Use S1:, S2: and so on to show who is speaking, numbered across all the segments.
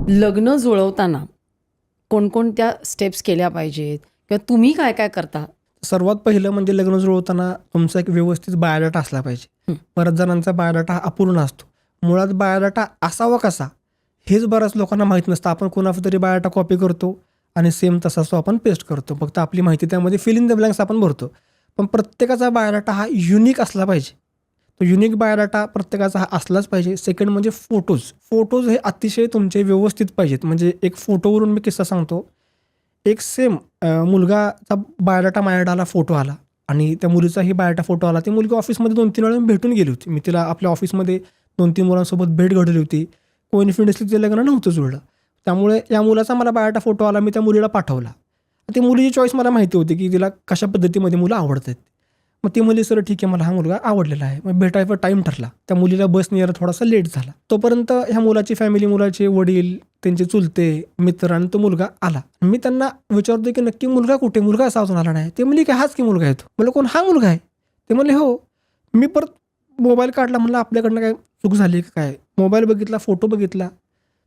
S1: लग्न जुळवताना कोणकोणत्या स्टेप्स केल्या पाहिजेत किंवा तुम्ही काय काय करता?
S2: सर्वात पहिलं म्हणजे लग्न जुळवताना तुमचा एक व्यवस्थित बायोडाटा असला पाहिजे. बऱ्याच जणांचा बायोडाटा हा अपूर्ण असतो. मुळात बायोडाटा असावा कसा हेच बऱ्याच लोकांना माहीत नसतं. आपण कोणाचा तरी बायोडाटा कॉपी करतो आणि सेम तसाच तो आपण पेस्ट करतो. फक्त आपली माहिती त्यामध्ये फिल इन द ब्लँक्स आपण भरतो. पण प्रत्येकाचा बायोडाटा हा युनिक असला पाहिजे. तो युनिक बायोडाटा प्रत्येकाचा हा असलाच पाहिजे. सेकंड म्हणजे फोटोज हे अतिशय तुमचे व्यवस्थित पाहिजेत. म्हणजे एक फोटोवरून मी किस्सा सांगतो. एक सेम मुलगाचा बायोडाटा माझ्याकडे आला, फोटो आला आणि त्या मुलीचाही बायोडाटा फोटो आला. ती मुलगी ऑफिसमध्ये 2-3 वेळा भेटून गेली होती. मी तिला आपल्या ऑफिसमध्ये 2-3 मुलांसोबत भेट घडवली होती. कोइन्सिडेंटली ते लग्न नव्हतं जुळलं. त्यामुळे या मुलाचा मला बायोडाटा फोटो आला, मी त्या मुलीला पाठवला. ती मुलीची चॉईस मला माहिती होती की तिला कशा पद्धतीमध्ये मुलं आवडतात. मग ती मुली सर ठीक आहे, मला हा मुलगा आवडलेला आहे. मग भेटायचा टाईम ठरला. त्या मुलीला बसने यायला थोडासा लेट झाला. तोपर्यंत ह्या मुलाची फॅमिली, मुलाचे वडील, त्यांचे चुलते मित्र आणि तो मुलगा आला. मी त्यांना विचारतो की नक्की मुलगा कुठे, मुलगा असा अजून आला नाही. ते म्हणले की हाच की मुलगा आहे तो. म्हणलं कोण, हा मुलगा आहे? ते म्हणले हो. मी परत मोबाईल काढला, म्हणलं आपल्याकडनं काय चूक झाली का काय. मोबाईल बघितला, फोटो बघितला,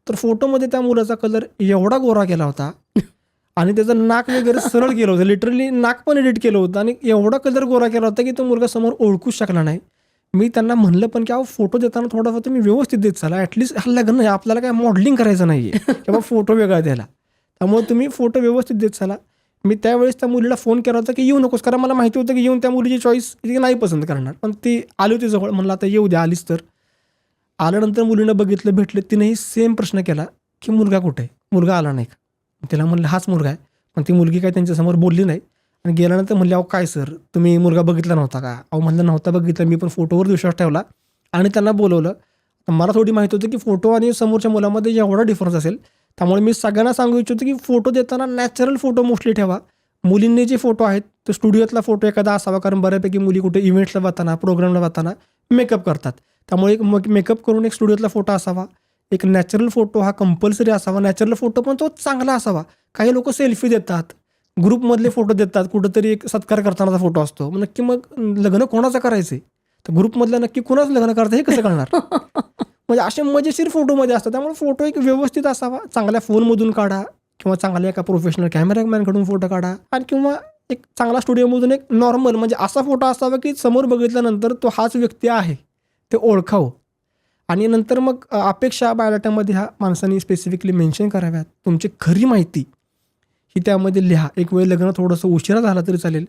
S2: तर फोटोमध्ये त्या मुलाचा कलर एवढा गोरा केला होता आणि त्याचं नाक वगैरे सरळ केलं होतं. लिटरली नाक पण एडिट केलं होतं आणि एवढा कलर गोरा केला होता की तो मुलगा समोर ओळखूच शकला नाही. मी त्यांना म्हणलं पण की अहो फोटो देताना थोडाफार तुम्ही व्यवस्थित देत चाला. ॲटलिस्ट हा लग्न आहे, आपल्याला काय मॉडेलिंग करायचं नाही आहे किंवा फोटो वेगळा द्यायला. त्यामुळे तुम्ही फोटो व्यवस्थित देत चाला. मी त्यावेळेस त्या मुलीला फोन केला होता की येऊ नकोस, कारण मला माहिती होतं की येऊन त्या मुलीची चॉईस ती नाही पसंत करणार. पण ती आली होती जवळ, म्हणलं आता येऊ द्या, आलीच तर. आल्यानंतर मुलीनं बघितलं, भेटले. तिनेही सेम प्रश्न केला की मुलगा कुठे आहे, मुलगा आला नाही का. तिला म्हणलं हाच मुलगा आहे. पण ती मुलगी काय त्यांच्यासमोर बोलली नाही आणि गेल्यानंतर म्हणले अहो काय सर, तुम्ही मुलगा बघितला नव्हता का? अहो म्हणलं नव्हता बघितला, मी पण फोटोवर विश्वास ठेवला आणि त्यांना बोलवलं. मला थोडी माहिती होती की फोटो आणि समोरच्या मुलामध्ये एवढा डिफरन्स असेल. त्यामुळे मी सगळ्यांना सांगू इच्छितो की फोटो देताना नॅचरल फोटो मोस्टली ठेवा. मुलींनी जे फोटो आहेत तो स्टुडिओतला फोटो एखादा असावा, कारण बऱ्यापैकी मुली कुठे इव्हेंट्सला जाताना, प्रोग्रामला जाताना मेकअप करतात. त्यामुळे एक मेकअप करून एक स्टुडिओतला फोटो असावा. एक नॅचरल फोटो हा कंपल्सरी असावा. नॅचरल फोटो पण तो चांगला असावा. काही लोक सेल्फी देतात, ग्रुपमधले फोटो देतात, कुठंतरी एक सत्कार करतानाचा फोटो असतो. मग नक्की मग लग्न कोणाचं करायचं आहे, तर ग्रुपमधलं नक्की कोणाचं लग्न करायचं हे कसं कळणार? म्हणजे असे मजेशीर फोटोमध्ये असतात. त्यामुळे फोटो एक व्यवस्थित असावा. चांगल्या फोनमधून काढा किंवा चांगल्या एका प्रोफेशनल कॅमेरामॅनकडून फोटो काढा आणि किंवा एक चांगला स्टुडिओमधून एक नॉर्मल म्हणजे असा फोटो असावा की समोर बघितल्यानंतर तो हाच व्यक्ती आहे ते ओळखावं. आणि नंतर मग अपेक्षा बायोडाटामध्ये ह्या माणसांनी स्पेसिफिकली मेन्शन कराव्यात. तुमची खरी माहिती ही त्यामध्ये लिहा. एक वेळ लग्न थोडंसं उशिरा झाला तरी चालेल,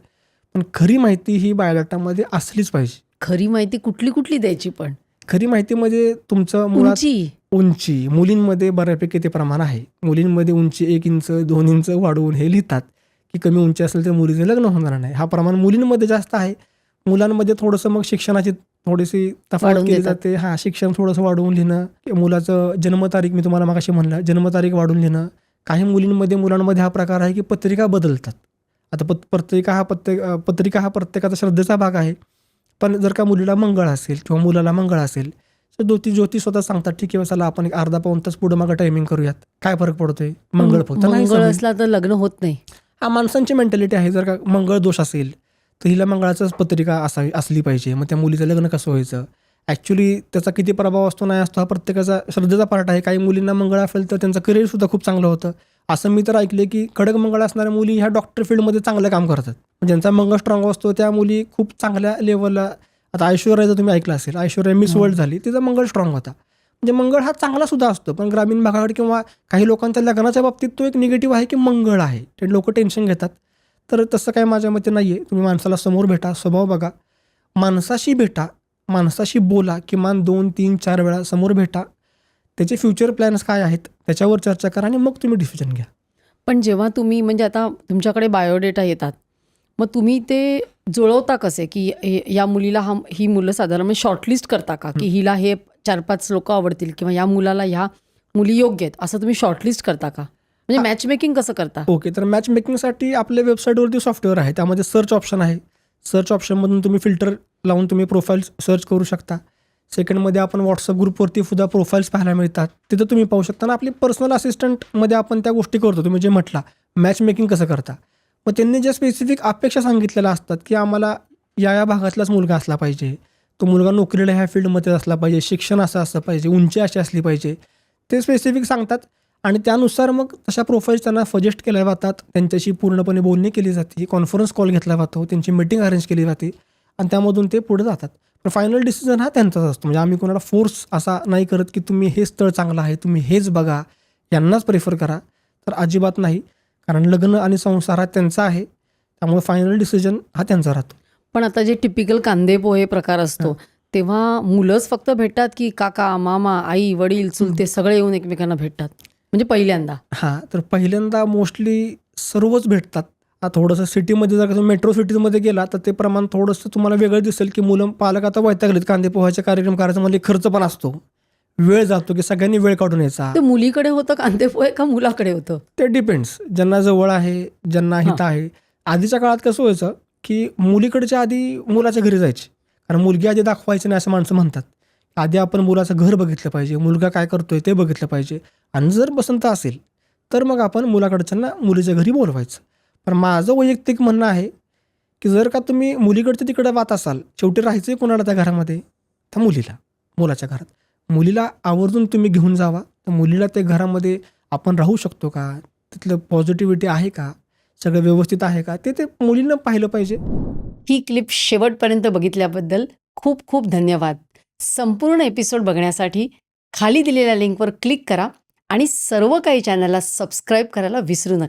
S2: पण खरी माहिती ही बायोडाटामध्ये असलीच पाहिजे.
S1: खरी माहिती कुठली कुठली द्यायची? पण
S2: खरी माहितीमध्ये तुमचं मुळात उंची, मुलींमध्ये बऱ्यापैकी ते प्रमाण आहे. मुलींमध्ये उंची 1 इंच 2 इंच वाढवून हे लिहितात की कमी उंची असेल तर मुलीचं लग्न होणार नाही. हा प्रमाण मुलींमध्ये जास्त आहे. मुलांमध्ये थोडंसं मग शिक्षणाची थोडीशी तफावत केली जाते. हां, शिक्षण थोडंसं वाढवून लिहिणं, मुलाचं जन्मतारीख मी तुम्हाला मगाशी म्हणलं, जन्मतारीख वाढवून लिहिणं. काही मुलींमध्ये, मुलांमध्ये हा प्रकार आहे की पत्रिका बदलतात. आता पत्रिका हा प्रत्येकाचा श्रद्धेचा भाग आहे. पण जर का मुलीला मंगळ असेल किंवा मुलाला मंगळ असेल तर ज्योती स्वतः सांगतात ठीक आहे चला आपण एक अर्धा पाऊण तास पुढे मागं टायमिंग करूयात, काय फरक पडतोय, मंगळ फक्त नाही
S1: मंगळ असला तर लग्न होत नाही.
S2: हा माणसांची मेंटॅलिटी आहे. जर का मंगळ दोष असेल तर हिला मंगळाचंच पत्रिका असली पाहिजे, मग त्या मुलीचं लग्न कसं व्हायचं. ॲक्च्युली त्याचा किती प्रभाव असतो नाही असतो हा प्रत्येकाचा श्रद्धेचा पार्ट आहे. काही मुलींना मंगळ असेल तर त्यांचं करिअरसुद्धा खूप चांगलं होतं. असं मी तर ऐकले की कडक मंगळ असणाऱ्या मुली ह्या डॉक्टर फील्डमध्ये चांगलं काम करतात. ज्यांचा मंगळ स्ट्रॉंग असतो त्या मुली खूप चांगल्या लेवलला. आता ऐश्वर्याचं तुम्ही ऐकलं असेल, ऐश्वर्या मिस वर्ल्ड झाली, तिचा मंगळ स्ट्रॉंग होता. म्हणजे मंगळ हा चांगला सुद्धा असतो. पण ग्रामीण भागाकडे किंवा काही लोकांच्या लग्नाच्या बाबतीत तो एक निगेटिव्ह आहे की मंगळ आहे, ते लोक टेन्शन घेतात. तर तसं काय माझ्या मते नाही आहे. तुम्ही माणसाला समोर भेटा, स्वभाव बघा, माणसाशी भेटा, माणसाशी बोला, किमान 2, 3, 4 वेळा समोर भेटा. त्याचे फ्युचर प्लॅन्स काय आहेत त्याच्यावर चर्चा करा आणि मग तुम्ही डिसिजन घ्या.
S1: पण जेव्हा तुम्ही म्हणजे आता तुमच्याकडे बायोडेटा येतात, मग तुम्ही ते जुळवता कसे की या मुलीला ही मुलं साधारण शॉर्टलिस्ट करता का की हिला हे 4-5 लोक आवडतील किंवा या मुलाला ह्या मुली योग्य आहेत असं तुम्ही शॉर्टलिस्ट करता का? म्हणजे मॅच मेकिंग कसं करता?
S2: ओके, तर मॅच मेकिंगसाठी आपल्या वेबसाईटवरती सॉफ्टवेअर आहे. त्यामध्ये सर्च ऑप्शन आहे. सर्च ऑप्शनमधून तुम्ही फिल्टर लावून तुम्ही प्रोफाईल्स सर्च करू शकता. सेकंडमध्ये आपण व्हॉट्सअप ग्रुपवरती सुद्धा प्रोफाईल्स पाहायला मिळतात, तिथं तुम्ही पाहू शकता. आणि आपली पर्सनल असिस्टंटमध्ये आपण त्या गोष्टी करतो. तुम्ही जे म्हटला मॅच मेकिंग कसं करता, मग त्यांनी ज्या स्पेसिफिक अपेक्षा सांगितलेल्या असतात की आम्हाला या भागातलाच मुलगा असला पाहिजे, तो मुलगा नोकरीला ह्या फील्डमध्ये असला पाहिजे, शिक्षण असं पाहिजे, उंची अशी असली पाहिजे, ते स्पेसिफिक सांगतात. आणि त्यानुसार मग तशा प्रोफाईल्स त्यांना सजेस्ट केल्या जातात, त्यांच्याशी पूर्णपणे बोलणी केली जाते, कॉन्फरन्स कॉल घेतला जातो, त्यांची मीटिंग अरेंज केली जाते आणि त्यामधून ते पुढे जातात. पण फायनल डिसिजन हा त्यांचाच असतो. म्हणजे आम्ही कोणाला फोर्स असा नाही करत की तुम्ही हे स्थळ चांगलं आहे, तुम्ही हेच बघा, यांनाच प्रेफर करा, तर अजिबात नाही. कारण लग्न आणि संसार हा त्यांचा आहे, त्यामुळे फायनल डिसिजन हा त्यांचा राहतो.
S1: पण आता जे टिपिकल कांदे पोहे प्रकार असतो तेव्हा मुलंच फक्त भेटतात की काका, मामा, आई, वडील, चुलते सगळे येऊन एकमेकांना भेटतात म्हणजे पहिल्यांदा?
S2: हां, तर पहिल्यांदा मोस्टली सर्वच भेटतात. थोडंसं सिटीमध्ये जर का तुम्ही मेट्रो सिटीमध्ये गेला तर ते प्रमाण थोडंसं तुम्हाला वेगळं दिसेल, की मुलं पालक आता वैतागलेत कांदे पोह्याचे कार्यक्रम करायचा म्हणजे खर्च पण असतो, वेळ जातो, की सगळ्यांनी वेळ काढून यायचा.
S1: ते मुलीकडे होतं कांदे पोहे का मुलाकडे होतं?
S2: ते डिपेंड्स, ज्यांना जवळ आहे, ज्यांना हित आहे. आधीच्या काळात कसं व्हायचं, की मुलीकडच्या आधी मुलाच्या घरी जायचे, कारण मुलगी आधी दाखवायची नाही असं माणसं म्हणतात. आधी आपण मुलाचं घर बघितलं पाहिजे, मुलगा काय करतोय ते बघितलं पाहिजे आणि जर पसंत असेल तर मग आपण मुलाकडच्यांना मुलीच्या घरी बोलवायचं. पण माझं वैयक्तिक म्हणणं आहे, की जर का तुम्ही मुलीकडच्या तिकडे जात असाल, शेवटी राहायचंय कोणाला त्या घरामध्ये? तर मुलीला, मुलाच्या घरात. मुलीला आवर्जून तुम्ही घेऊन जावा. तर मुलीला त्या घरामध्ये आपण राहू शकतो का? तिथलं पॉझिटिव्हिटी आहे का? सगळं व्यवस्थित आहे का? ते मुलीनं पाहिलं पाहिजे.
S1: ही क्लिप शेवटपर्यंत बघितल्याबद्दल खूप खूप धन्यवाद. संपूर्ण एपिसोड बघण्यासाठी खाली दिलेल्या लिंकवर क्लिक करा आणि सर्व काही चॅनलला सबस्क्राईब करायला विसरू नका.